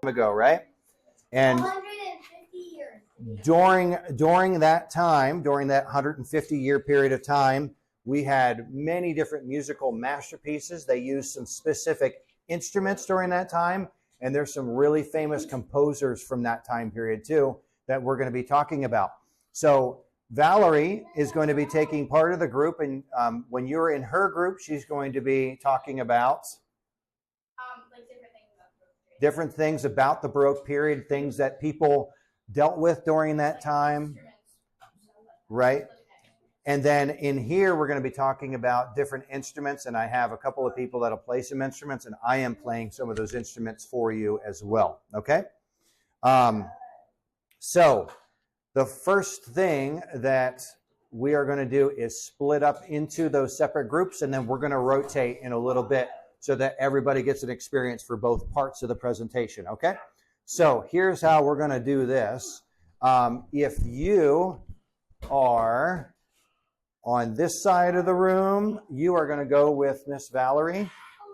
ago, right? And 150 years. during that time, during that 150-year period of time, we had many different musical masterpieces. They used some specific instruments during that time, and there's some really famous composers from that time period too that we're going to be talking about. So Valerie is going to be taking part of the group, and when you're in her group, she's going to be talking about Like different things about the Baroque period, things that people dealt with during that time, right? And then in here, we're going to be talking about different instruments, and I have a couple of people that'll play some instruments, and I am playing some of those instruments for you as well, okay? So the first thing that we are going to do is split up into those separate groups, and then we're going to rotate in a little bit so that everybody gets an experience for both parts of the presentation, okay? So here's how we're going to do this. If you are on this side of the room, you are going to go with Miss Valerie,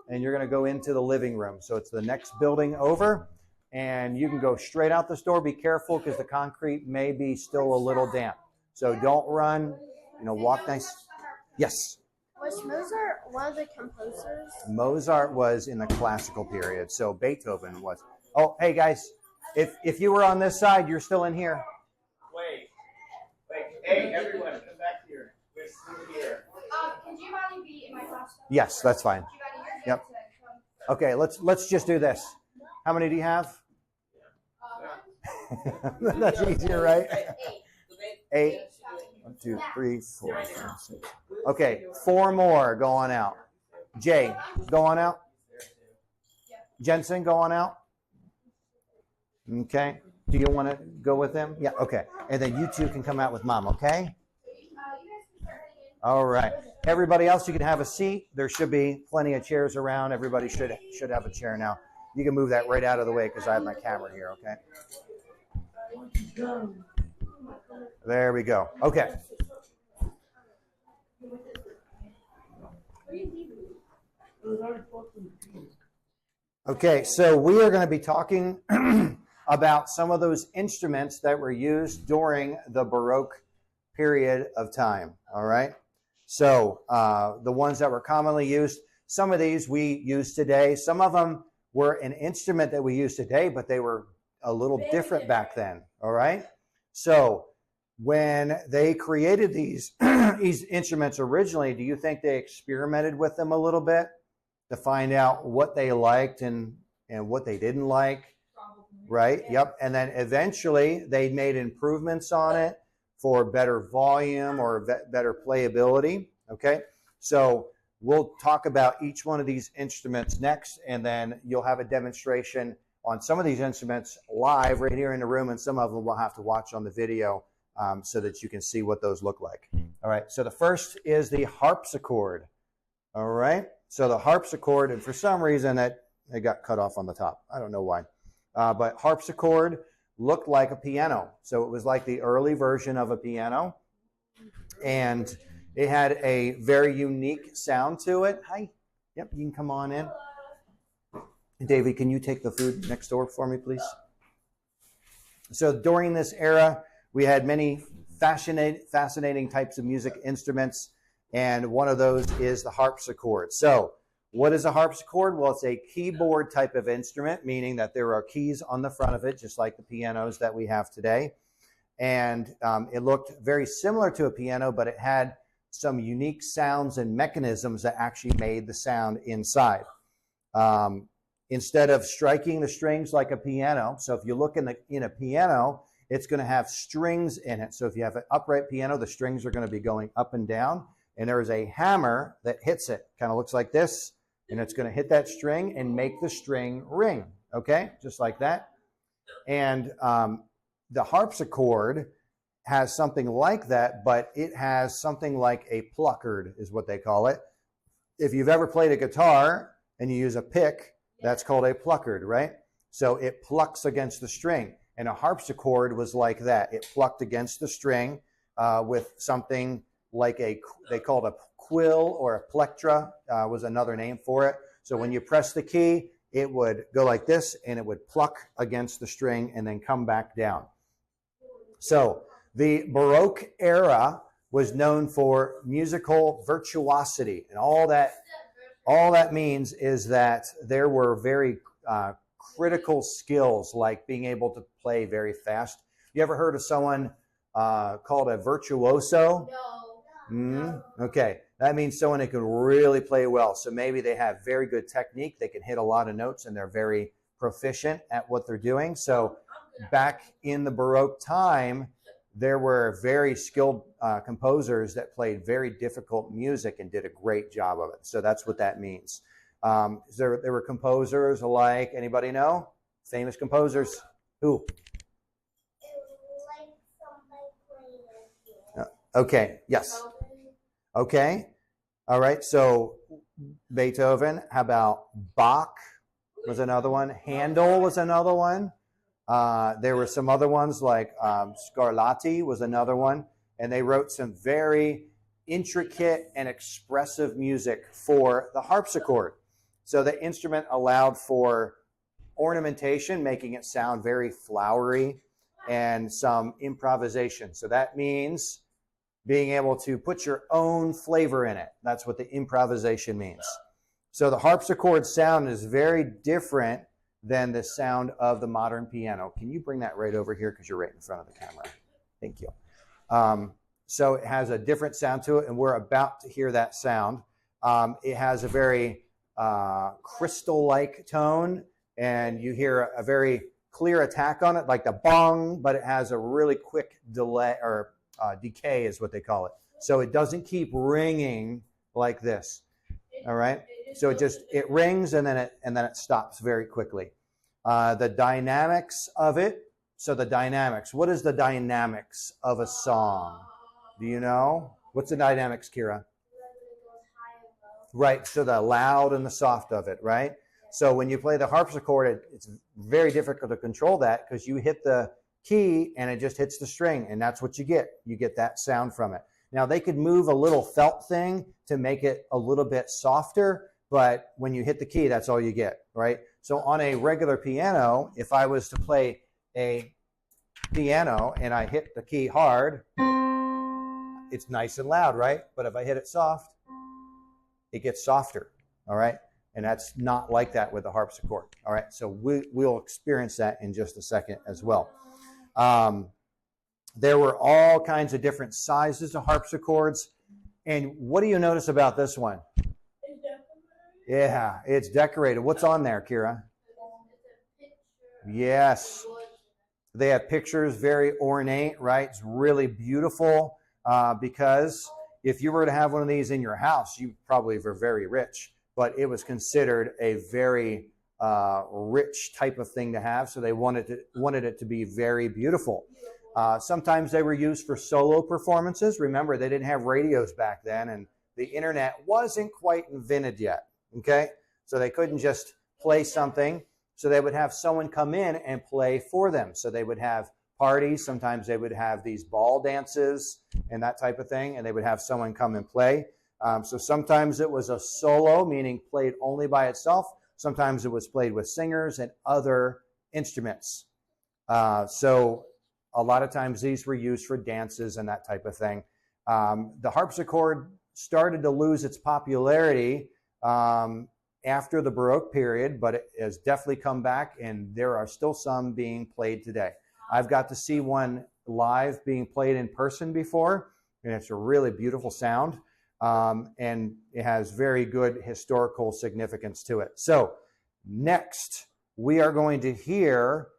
and you're going to go into the living room. So it's the next building over, and you can go straight out this door. Be careful because the concrete may be still a little damp. So don't run, walk nice. Yes? Was Mozart one of the composers? Mozart was in the classical period, so Beethoven was. Oh, hey guys, if you were on this side, you're still in here. Wait. Hey, everyone, come back here. We're still here. Can Giovanni be in my class? Yes, that's fine. Yep. Okay, let's just do this. How many do you have? That's easier, right? 8. 1, 2, 3, 4, 5, 6. Okay, 4 more. Go on out. Jay, go on out. Jensen, go on out. Okay. Do you want to go with them? Yeah, okay. And then you two can come out with Mom, okay? All right. Everybody else, you can have a seat. There should be plenty of chairs around. Everybody should have a chair now. You can move that right out of the way because I have my camera here, okay? There we go. Okay. Okay, so we are going to be talking about some of those instruments that were used during the Baroque period of time, all right? So the ones that were commonly used, some of these we use today. Some of them were an instrument that we use today, but they were a little different back then, all right? So when they created these, these instruments originally, do you think they experimented with them a little bit to find out what they liked and what they didn't like? Right? Yep. And then eventually they made improvements on it for better volume or better playability. Okay. So we'll talk about each one of these instruments next, and then you'll have a demonstration on some of these instruments live right here in the room, and some of them we'll have to watch on the video so that you can see what those look like. All right. So the first is the harpsichord. All right. So the harpsichord, and for some reason it got cut off on the top. I don't know why. But harpsichord looked like a piano. So it was like the early version of a piano. And it had a very unique sound to it. Hi. Yep, you can come on in. David, can you take the food next door for me, please? So during this era, we had many fascinating types of music instruments, and one of those is the harpsichord. So what is a harpsichord? Well, it's a keyboard type of instrument, meaning that there are keys on the front of it, just like the pianos that we have today. And it looked very similar to a piano, but it had some unique sounds and mechanisms that actually made the sound inside. Instead of striking the strings like a piano, so if you look in a piano, it's going to have strings in it. So if you have an upright piano, the strings are going to be going up and down, and there is a hammer that hits it. Kind of looks like this, and it's going to hit that string and make the string ring, okay? Just like that. And the harpsichord has something like that, but it has something like a pluckard is what they call it. If you've ever played a guitar and you use a pick, that's called a pluckard, right? So it plucks against the string. And a harpsichord was like that. It plucked against the string with something like they called a quill, or a plectra was another name for it. So when you press the key, it would go like this, and it would pluck against the string and then come back down. So the Baroque era was known for musical virtuosity, and all that means is that there were very critical skills, like being able to play very fast. You ever heard of someone called a virtuoso? No. Okay, that means someone who can really play well. So maybe they have very good technique, they can hit a lot of notes, and they're very proficient at what they're doing. So back in the Baroque time, there were very skilled composers that played very difficult music and did a great job of it. So that's what that means. There were composers like, anybody know? Famous composers? Who? Okay, yes. Okay. All right, so Beethoven. How about Bach was another one? Handel was another one. There were some other ones like Scarlatti was another one. And they wrote some very intricate and expressive music for the harpsichord. So the instrument allowed for ornamentation, making it sound very flowery, and some improvisation. So that means being able to put your own flavor in it. That's what the improvisation means. So the harpsichord sound is very different than the sound of the modern piano. Can you bring that right over here, because you're right in front of the camera? Thank you. So it has a different sound to it, and we're about to hear that sound. It has a very crystal-like tone, and you hear a very clear attack on it, like the bong, but it has a really quick delay, or decay is what they call it. So it doesn't keep ringing like this. All right. So it rings and then it stops very quickly. The dynamics of it. So the dynamics. What is the dynamics of a song? Do you know? What's the dynamics, Kira? Right. So the loud and the soft of it, right? So when you play the harpsichord, it's very difficult to control that, because you hit the key and it just hits the string, and that's what you get. You get that sound from it. Now, they could move a little felt thing to make it a little bit softer, but when you hit the key, that's all you get, right? So on a regular piano, if I was to play a piano and I hit the key hard, it's nice and loud, right? But if I hit it soft, it gets softer, all right? And that's not like that with the harpsichord, all right? So we'll experience that in just a second as well. There were all kinds of different sizes of harpsichords. And what do you notice about this one? It's decorated. Yeah, it's decorated. What's on there, Kira? Yes. They have pictures, very ornate, right? It's really beautiful, because if you were to have one of these in your house, you probably were very rich. But it was considered a very rich type of thing to have, so they wanted it to be very beautiful. Sometimes they were used for solo performances. Remember, they didn't have radios back then, and the internet wasn't quite invented yet, okay? So they couldn't just play something, so they would have someone come in and play for them. So they would have parties. Sometimes they would have these ball dances and that type of thing, and they would have someone come and play. So sometimes it was a solo, meaning played only by itself. Sometimes it was played with singers and other instruments. So a lot of times these were used for dances and that type of thing. The harpsichord started to lose its popularity after the Baroque period, but it has definitely come back, and there are still some being played today. I've got to see one live being played in person before, and it's a really beautiful sound. And it has very good historical significance to it. So next, we are going to hear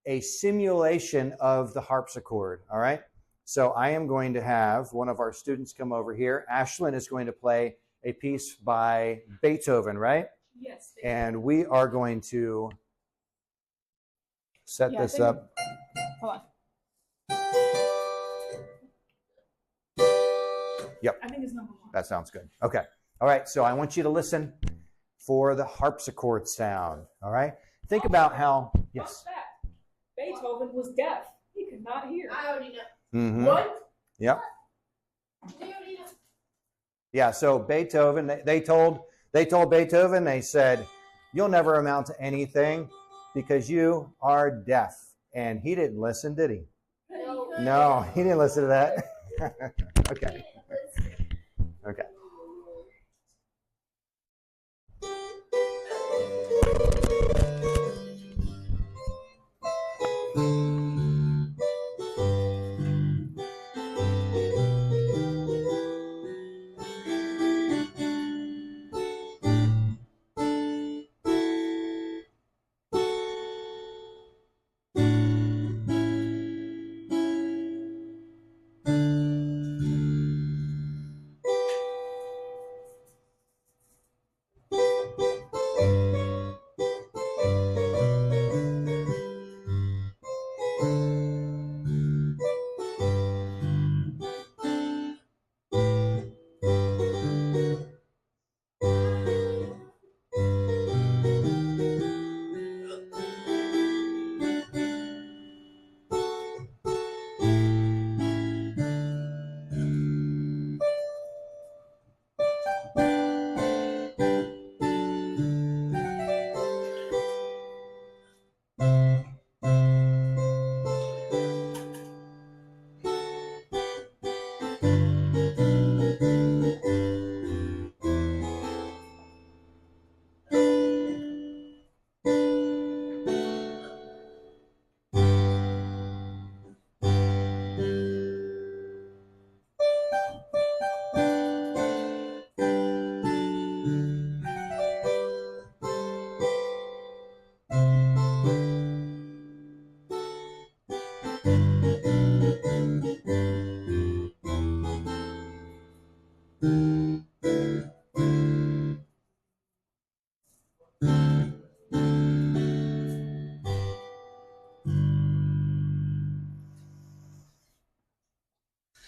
a simulation of the harpsichord, all right? So I am going to have one of our students come over here. Ashlyn is going to play a piece by Beethoven, right? Yes. And we are going to set this up. Hold on. Yep. I think it's number 1. That sounds good. Okay. All right. So I want you to listen for the harpsichord sound. All right. Think about how. Yes. Fun fact, Beethoven was deaf. He could not hear. I already know. Mm-hmm. What? Yep. Do you already know? Yeah. So Beethoven, they told Beethoven, they said, you'll never amount to anything because you are deaf. And he didn't listen, did he? No, he didn't listen to that. Okay. Okay.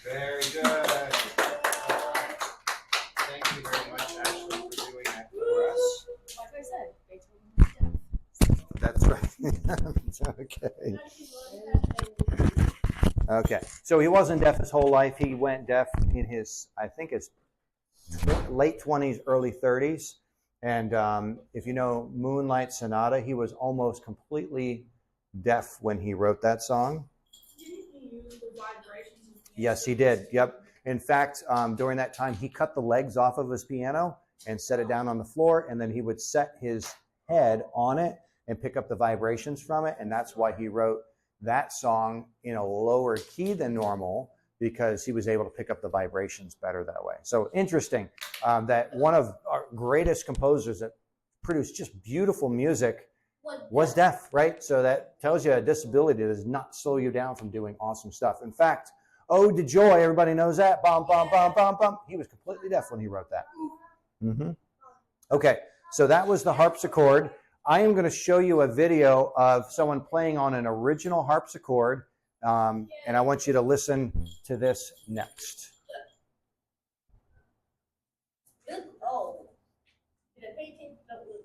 Very good. Thank you very much, Ashley, for doing that for us. Like I said, Beethoven was deaf. That's right. Okay. Okay. So he wasn't deaf his whole life. He went deaf in his, I think, his late 20s, early 30s. And if you know Moonlight Sonata, he was almost completely deaf when he wrote that song. Didn't he use the vibrations? Yes, he did. Yep. In fact, during that time, he cut the legs off of his piano and set it down on the floor, and then he would set his head on it and pick up the vibrations from it. And that's why he wrote that song in a lower key than normal, because he was able to pick up the vibrations better that way. So interesting that one of our greatest composers that produced just beautiful music was deaf, right? So that tells you a disability does not slow you down from doing awesome stuff. In fact, Ode to Joy, everybody knows that. Bum, bum, bum, bum, bum. He was completely deaf when he wrote that. Mm-hmm. Okay, so that was the harpsichord. I am going to show you a video of someone playing on an original harpsichord, and I want you to listen to this next. Oh. Did I pay attention? No, look.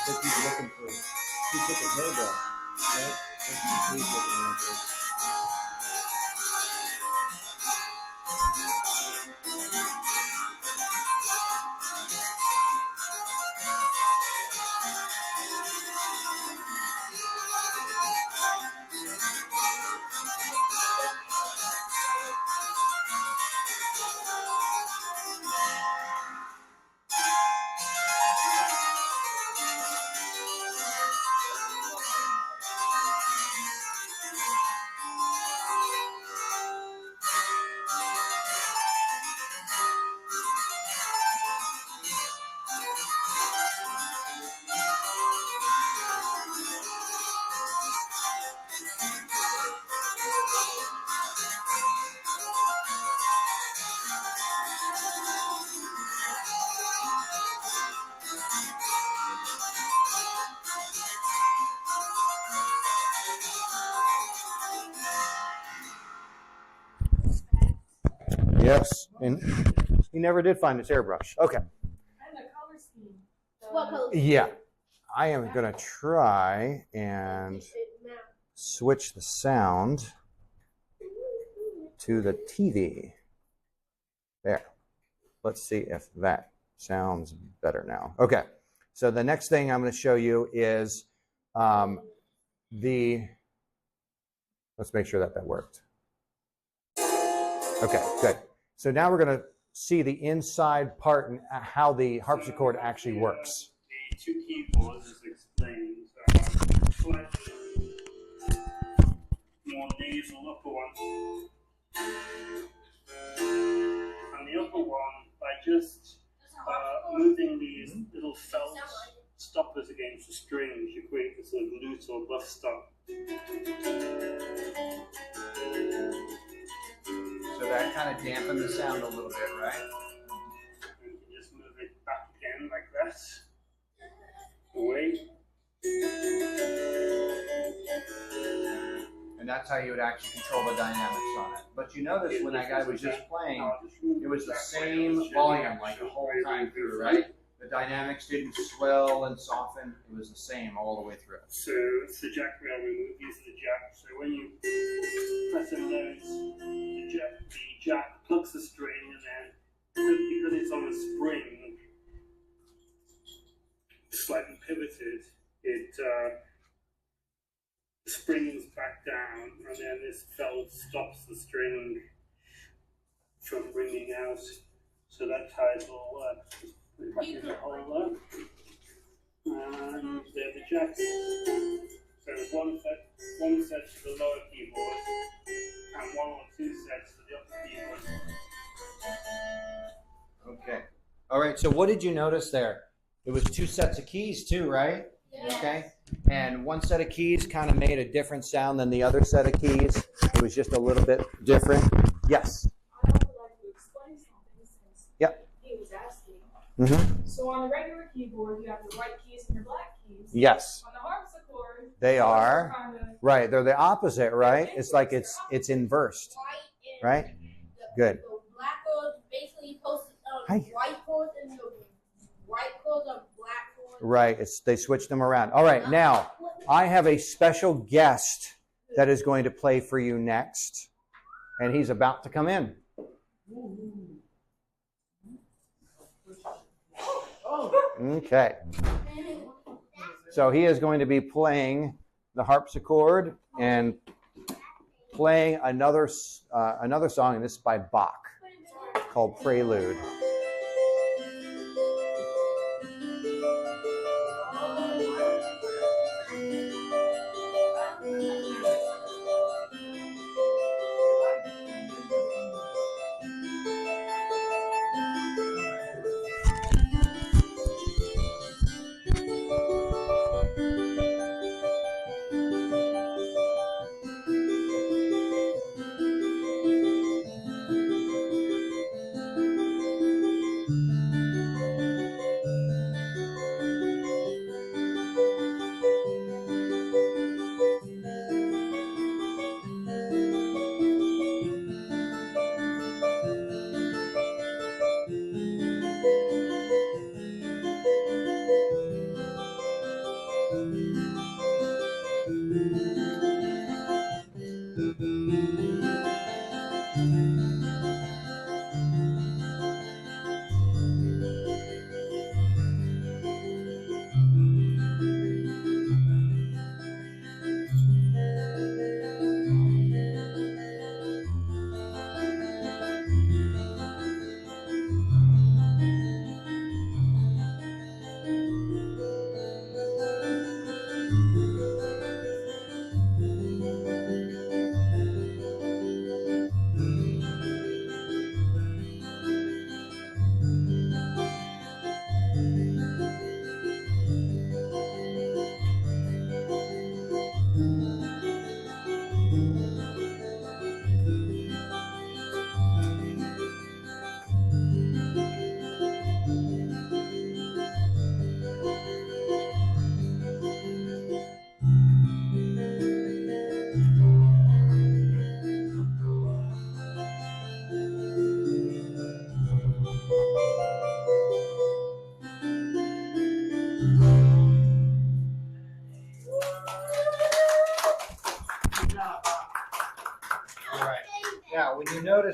I think he's looking for, he took his head off, right? I think he's looking at this. Yes, and he never did find his hairbrush. Okay. And the color scheme. What color? Yeah, I am gonna try and switch the sound to the TV. There. Let's see if that sounds better now. Okay. So the next thing I'm going to show you is let's make sure that that worked. Okay, good. So now we're going to see the inside part and how the harpsichord actually works. The two keyboards as explained slightly more nasal upper one. And the upper one, by just moving these little felt stoppers against the strings, you create this sort of lute or buff stop. So that kind of dampened the sound a little bit, right? And you can just move it back again like that. Away. And that's how you would actually control the dynamics on it. But you notice when that guy was just playing, it was the same volume like the whole time through, right? The dynamics didn't swell and soften. It was the same all the way through. So it's the jack rail we move using the jack. So when you press and load, the jack plucks the string, and then because it's on a spring, slightly pivoted, it springs back down, and then this felt stops the string from ringing out. So that ties all up. Put it back in the hole there. And there's the jack. So there's one set for the lower keyboard, and one or two sets for the upper keyboard. Okay. All right. So what did you notice there? It was two sets of keys too, right? Yeah. Okay. And one set of keys kind of made a different sound than the other set of keys. It was just a little bit different. Yes. I would like to explain something since Yep. he was asking. Mm-hmm. So on the regular keyboard, you have your white keys and your black keys. Yes. On the harpsichord, They are. kind of Right. They're the opposite, right? It's like it's inversed. White and Right? the, Good. The black chords basically supposed to Hi. white chords, and the white chords are black chords. Right. They switched them around. All right. Now, I have a special guest that is going to play for you next, and he's about to come in. Okay. So he is going to be playing the harpsichord and playing another song, and this is by Bach, called Prelude.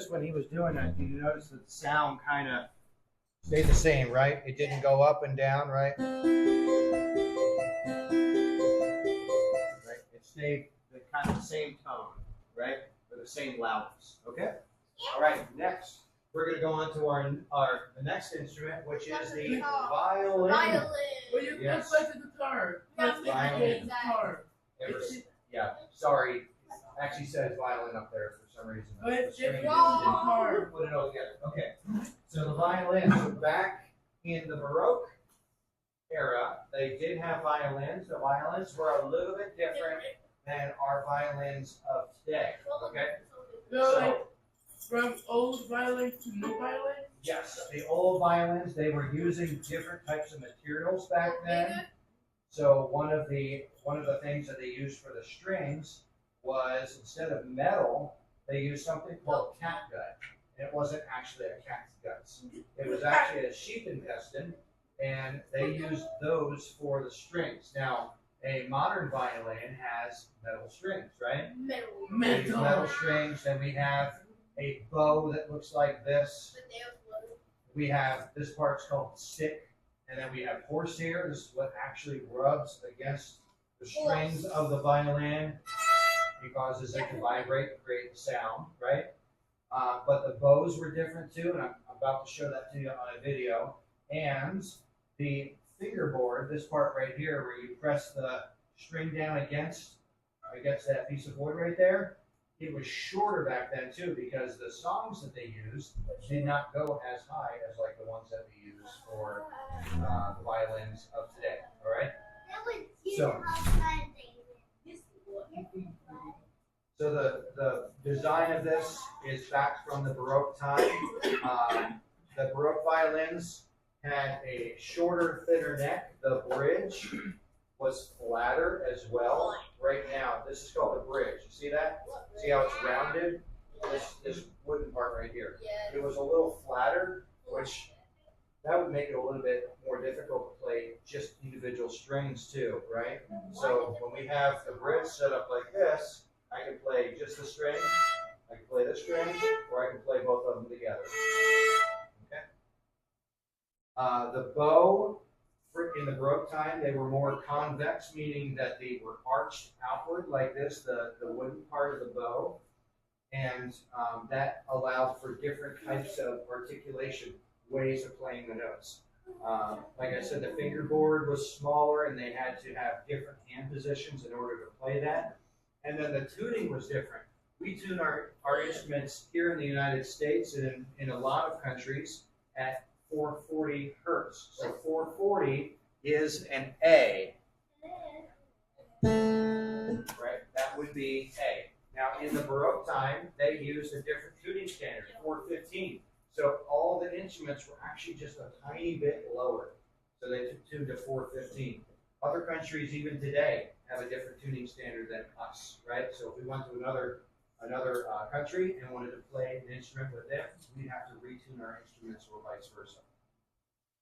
notice when he was doing that, did you notice that the sound kind of stayed the same, right? It didn't go up and down, right? Right. It stayed the kind of the same tone, right? Or the same loudness. Okay. All right. Next, we're going to go on to the next instrument, which is the violin. Violin. Well, you Yes. play the guitar. That's the Violin. guitar. Yeah. Sorry. Actually says violin up there for some reason. But it's The string different didn't guitar. put it all together. Okay. So the violin. So back in the Baroque era, they did have violins. The violins were a little bit different than our violins of today. Okay. So, like, from old violin to new violin? Yes, the old violins, they were using different types of materials back then. So one of the things that they used for the strings was, instead of metal, they used something called catgut. And it wasn't actually a cat's guts. It was actually a sheep intestine, and they used those for the strings. Now, a modern violin has metal strings, right? We use metal strings, and we have a bow that looks like this. We have, this part's called the stick, and then we have horsehair. This is what actually rubs against the strings of the violin. It causes it to vibrate and create sound, right? But the bows were different too, and I'm about to show that to you on a video. And the fingerboard, this part right here, where you press the string down against that piece of wood right there, it was shorter back then too, because the songs that they used did not go as high as like the ones that we use for the violins of today. All right. So the design of this is back from the Baroque time. The Baroque violins had a shorter, thinner neck. The bridge was flatter as well. Right now, this is called the bridge. You see that? See how it's rounded? This wooden part right here. It was a little flatter, which that would make it a little bit more difficult to play just individual strings too, right? So when we have the bridge set up like this, I can play just the string, I can play the string, or I can play both of them together. Okay. The bow, in the Baroque time, they were more convex, meaning that they were arched outward like this, the wooden part of the bow. And that allowed for different types of articulation, ways of playing the notes. Like I said, the fingerboard was smaller, and they had to have different hand positions in order to play that. And then the tuning was different. We tune our instruments here in the United States and in a lot of countries at 440 hertz. So 440 is an A. Right? That would be A. Now, in the Baroque time, they used a different tuning standard, 415. So all the instruments were actually just a tiny bit lower. So they tuned to 415. Other countries, even today, have a different tuning standard than us, right? So if we went to another country and wanted to play an instrument with them, we'd have to retune our instruments or vice versa.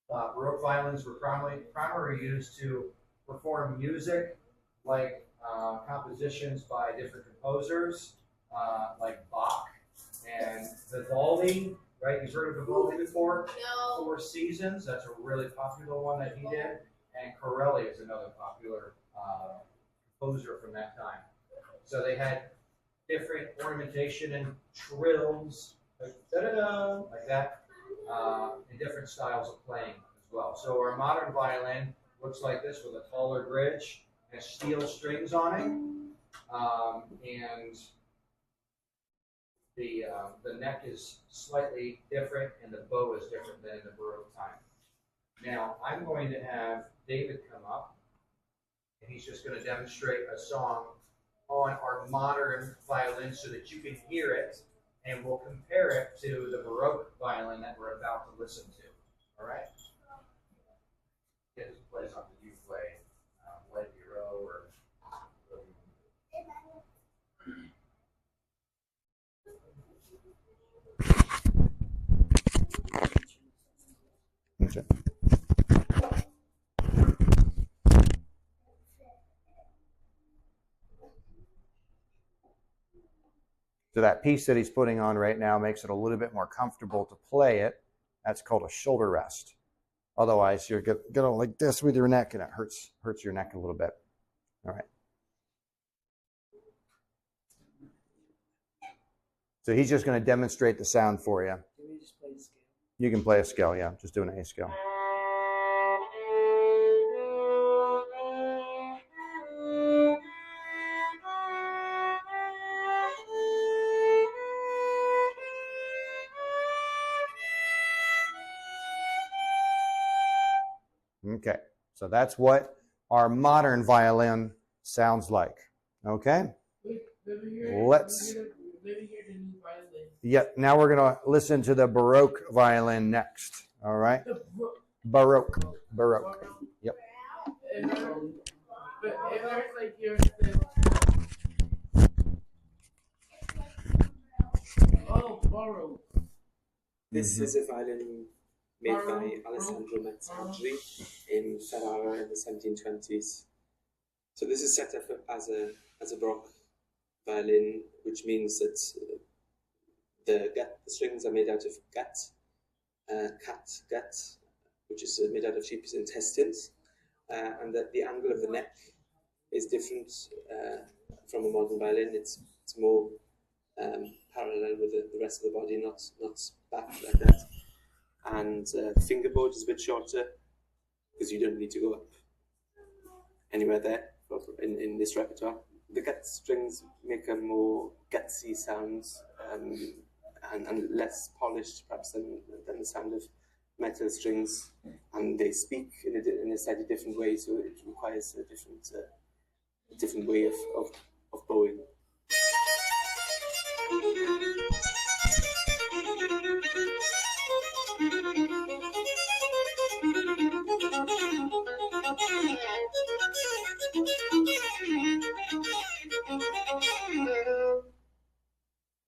Baroque violins were primarily used to perform music, like compositions by different composers, like Bach and Vivaldi, right? You've heard of Vivaldi before? No. Four Seasons, that's a really popular one that he did. And Corelli is another popular composer from that time. So they had different ornamentation and trills, like da-da-da, like that, and different styles of playing as well. So our modern violin looks like this with a taller bridge and steel strings on it, and the neck is slightly different, and the bow is different than in the Baroque time. Now I'm going to have David come up, and he's just going to demonstrate a song on our modern violin so that you can hear it, and we'll compare it to the Baroque violin that we're about to listen to. All right? Get this plays on the you play, light hero or. Okay. So that piece that he's putting on right now makes it a little bit more comfortable to play it. That's called a shoulder rest. Otherwise, you're going like this with your neck, and it hurts your neck a little bit. All right. So he's just going to demonstrate the sound for you. Can we just play the scale? You can play a scale, yeah. Just do an A scale. Okay, so that's what our modern violin sounds like. Okay, let's. Yeah, now we're gonna listen to the Baroque violin next. All right, Baroque. Yep. But it looks like you're borrow. This is a violin made by Alessandro Mezzadri in Ferrara in the 1720s. So this is set up as a Baroque violin, which means that the strings are made out of gut, which is made out of sheep's intestines, and that the angle of the neck is different from a modern violin. It's more parallel with the rest of the body, not back like that. And the fingerboard is a bit shorter because you don't need to go up anywhere there in this repertoire. The gut strings make a more gutsy sounds and less polished perhaps than the sound of metal strings, and they speak in a slightly different way, so it requires a different way of bowing.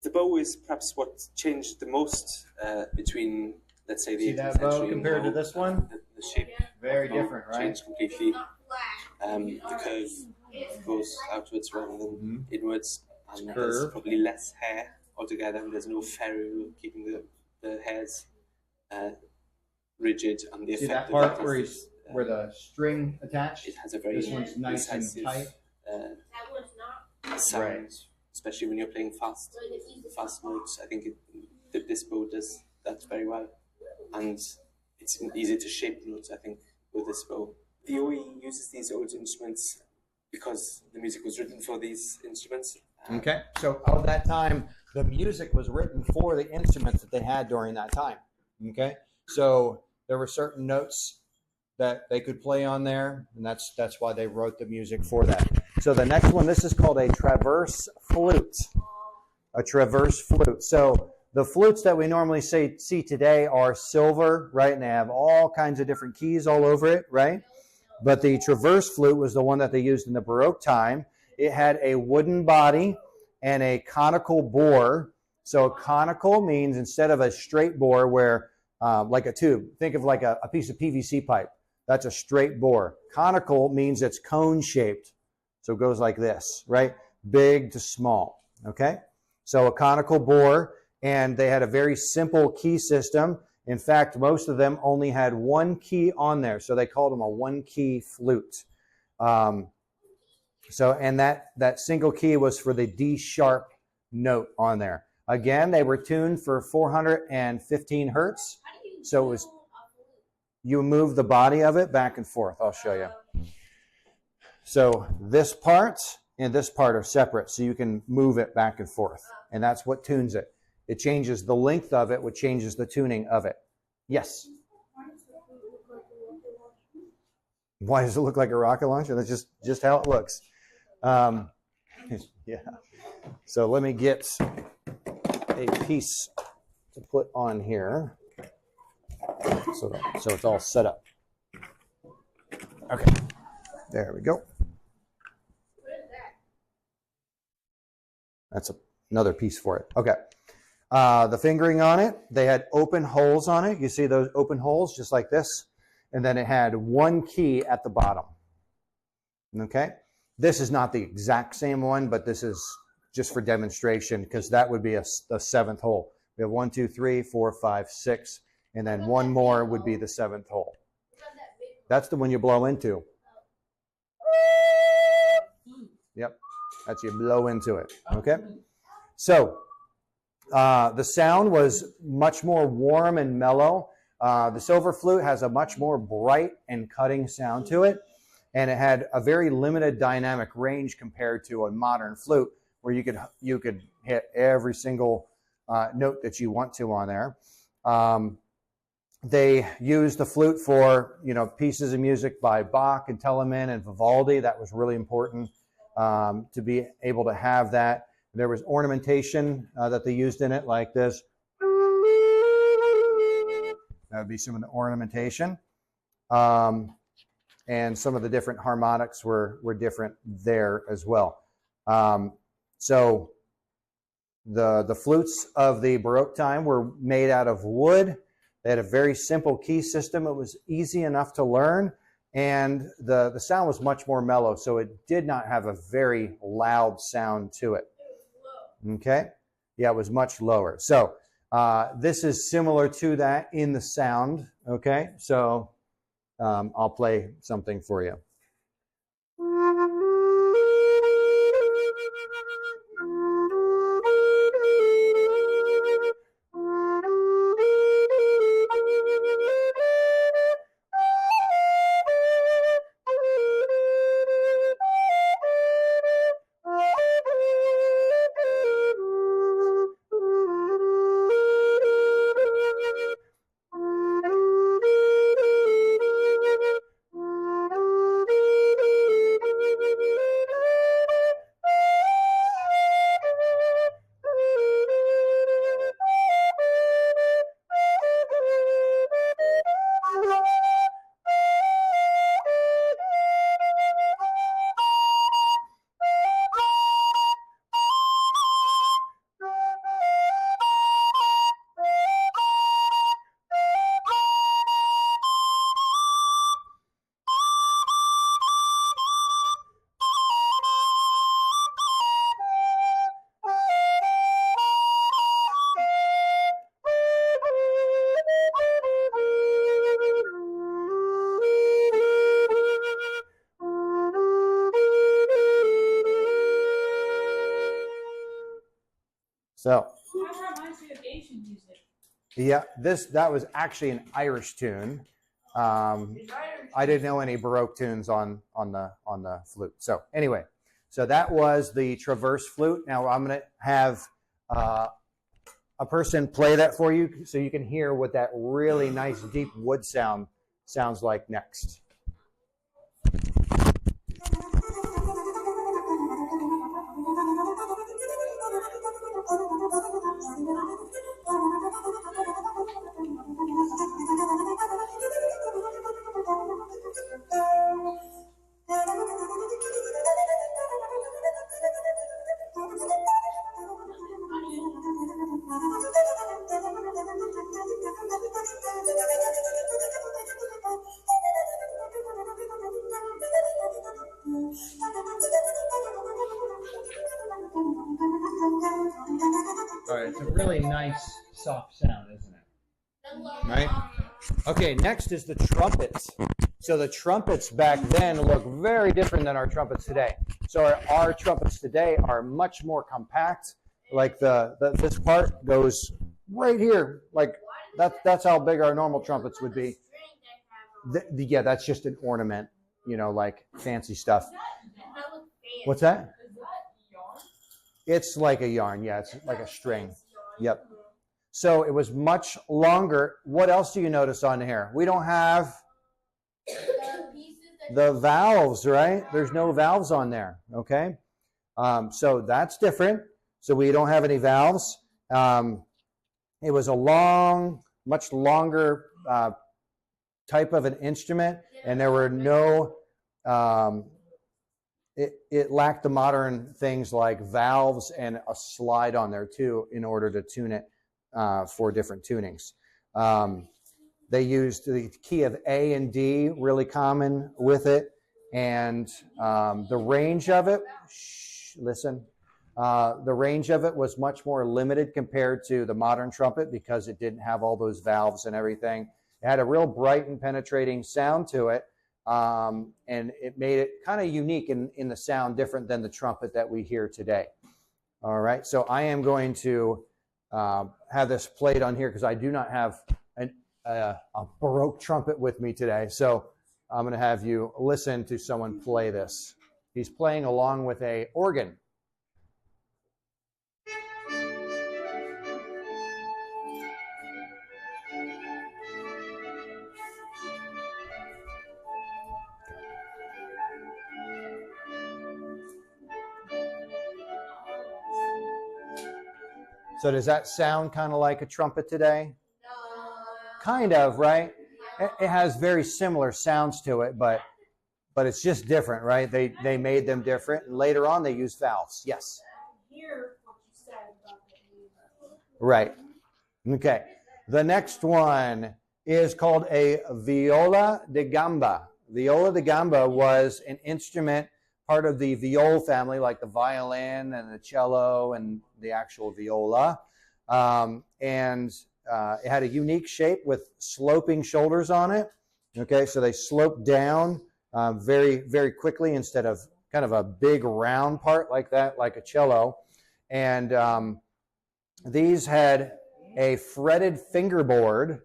The bow is perhaps what changed the most between, let's say, the 18th that bow century compared to and now. this one? The shape Very of the bow different, right? changed completely. The curve goes outwards rather than inwards, and there's probably less hair altogether, and there's no ferrule keeping the hairs rigid, and the See effect that of part that where is, where the string attached? it has a very This one's nice and incisive, tight. That one's not. sound, Right. especially when you're playing fast notes. I think this bow does that very well, and it's easy to shape notes, I think, with this bow. The OE uses these old instruments because the music was written for these instruments. Okay, so out of that time, the music was written for the instruments that they had during that time. Okay, so there were certain notes that they could play on there, and that's why they wrote the music for that. So the next one, this is called a traverse flute. A traverse flute. So the flutes that we normally see today are silver, right? And they have all kinds of different keys all over it, right? But the traverse flute was the one that they used in the Baroque time. It had a wooden body and a conical bore. So conical means instead of a straight bore where, like a tube, think of like a piece of PVC pipe. That's a straight bore. Conical means it's cone-shaped. So it goes like this, right? Big to small, okay? So a conical bore, and they had a very simple key system. In fact, most of them only had one key on there, so they called them a one-key flute. And that single key was for the D sharp note on there. Again, they were tuned for 415 hertz. So it was, you move the body of it back and forth. I'll show you. So this part and this part are separate, so you can move it back and forth. And that's what tunes it. It changes the length of it, which changes the tuning of it. Yes? Why does it look like a rocket launcher? That's just how it looks. Yeah. So let me get a piece to put on here. So it's all set up. Okay. There we go. That's another piece for it. Okay. The fingering on it, they had open holes on it. You see those open holes just like this? And then it had one key at the bottom. Okay? This is not the exact same one, but this is just for demonstration, because that would be a seventh hole. We have 1, 2, 3, 4, 5, 6, and then one more would be the seventh hole. That's the one you blow into. Yep, that's you blow into it. Okay, so the sound was much more warm and mellow. The silver flute has a much more bright and cutting sound to it, and it had a very limited dynamic range compared to a modern flute, where you could hit every single note that you want to on there. They used the flute for, pieces of music by Bach and Telemann and Vivaldi. That was really important to be able to have that. There was ornamentation that they used in it, like this. That would be some of the ornamentation. And some of the different harmonics were different there as well. So the flutes of the Baroque time were made out of wood. They had a very simple key system. It was easy enough to learn, and the sound was much more mellow, so it did not have a very loud sound to it. Okay? Yeah, it was much lower. So this is similar to that in the sound. Okay? So I'll play something for you. So, That reminds me of Asian music. yeah, that was actually an Irish tune. I didn't know any Baroque tunes on the flute. So anyway, so that was the traverse flute. Now I'm going to have a person play that for you, so you can hear what that really nice deep wood sound sounds like next. All right, it's a really nice, soft sound, isn't it? Right? Okay, next is the trumpets. So the trumpets back then look very different than our trumpets today. So our trumpets today are much more compact. Like this part goes right here. Like that's how big our normal trumpets would be. Yeah, that's just an ornament, like fancy stuff. What's that? It's like a yarn. Yeah, it's like a string. Yep. So it was much longer. What else do you notice on here? We don't have the valves, right? There's no valves on there. Okay. So that's different. So we don't have any valves. It was a much longer type of an instrument, and there were no. It lacked the modern things like valves and a slide on there too, in order to tune it for different tunings. They used the key of A and D, really common with it, and the range of it. Listen. The range of it was much more limited compared to the modern trumpet because it didn't have all those valves and everything. It had a real bright and penetrating sound to it, and it made it kind of unique in the sound, different than the trumpet that we hear today. All right, so I am going to have this played on here because I do not have a Baroque trumpet with me today. So I'm going to have you listen to someone play this. He's playing along with an organ. So does that sound kind of like a trumpet today? Kind of, right? It has very similar sounds to it, but it's just different, right? They made them different, and later on they used valves. Yes. Hear what you said about the Right. Okay. The next one is called a viola da gamba. Viola da gamba was an instrument, part of the viol family, like the violin and the cello and the actual viola. It had a unique shape with sloping shoulders on it. Okay, so they sloped down very, very quickly instead of kind of a big round part like that, like a cello. And these had a fretted fingerboard,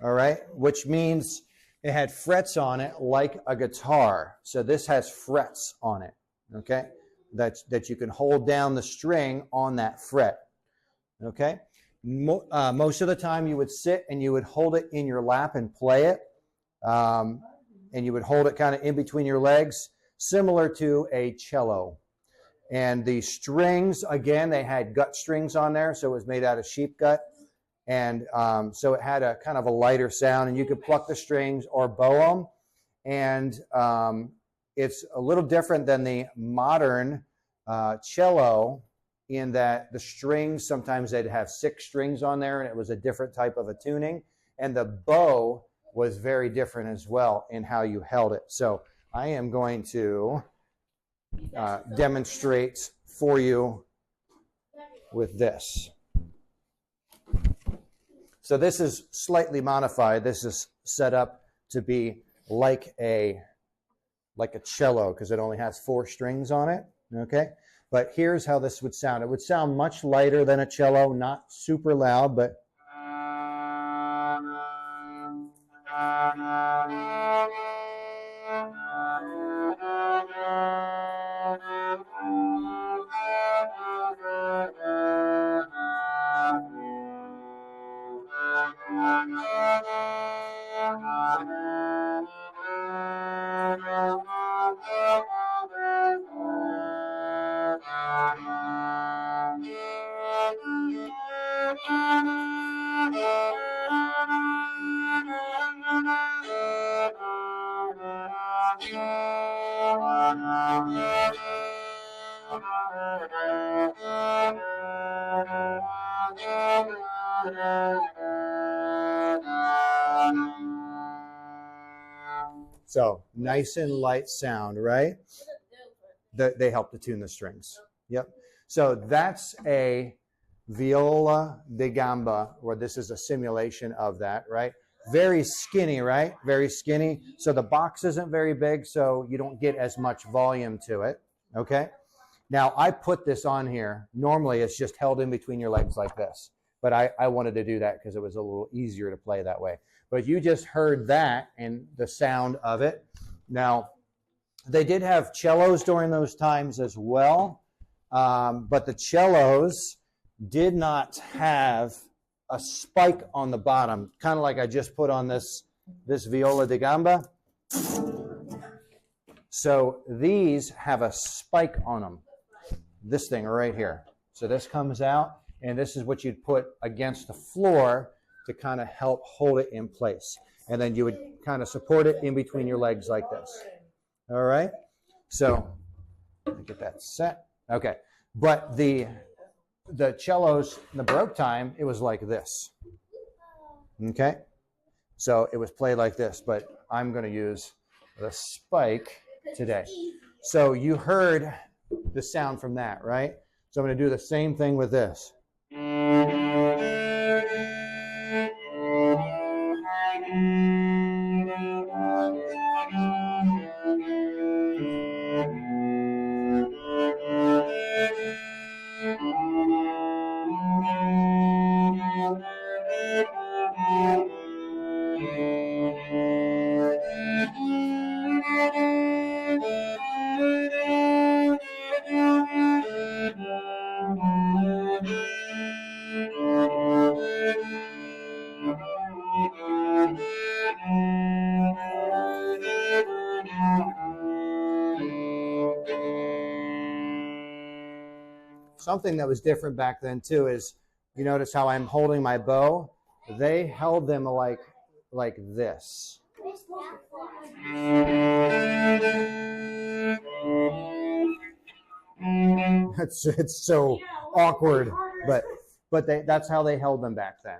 all right, which means it had frets on it like a guitar. So this has frets on it, okay, that you can hold down the string on that fret, okay. Most of the time you would sit and you would hold it in your lap and play it, and you would hold it kind of in between your legs, similar to a cello. And the strings, again, they had gut strings on there, so it was made out of sheep gut. And so it had a kind of a lighter sound, and you could pluck the strings or bow them. And it's a little different than the modern cello in that the strings, sometimes they'd have 6 strings on there, and it was a different type of a tuning. And the bow was very different as well in how you held it. So I am going to demonstrate for you with this. So this is slightly modified. This is set up to be like a cello because it only has 4 strings on it, okay? But here's how this would sound. It would sound much lighter than a cello, not super loud, but so nice and light sound, right? They help to tune the strings. Yep. So that's a viola da gamba, or this is a simulation of that, right? Very skinny, right? Very skinny. So the box isn't very big, so you don't get as much volume to it, okay? Now, I put this on here. Normally, it's just held in between your legs like this. But I wanted to do that because it was a little easier to play that way. But you just heard that and the sound of it. Now, they did have cellos during those times as well. But the cellos did not have a spike on the bottom, kind of like I just put on this viola da gamba. So these have a spike on them. This thing right here. So this comes out, and this is what you'd put against the floor to kind of help hold it in place. And then you would kind of support it in between your legs like this. All right? So let me get that set. Okay. But the cellos in the Baroque time, it was like this. Okay? So it was played like this, but I'm going to use the spike today. So you heard the sound from that, right? So I'm going to do the same thing with this. Something that was different back then too is, you notice how I'm holding my bow? They held them like this. It's so awkward, but that's how they held them back then.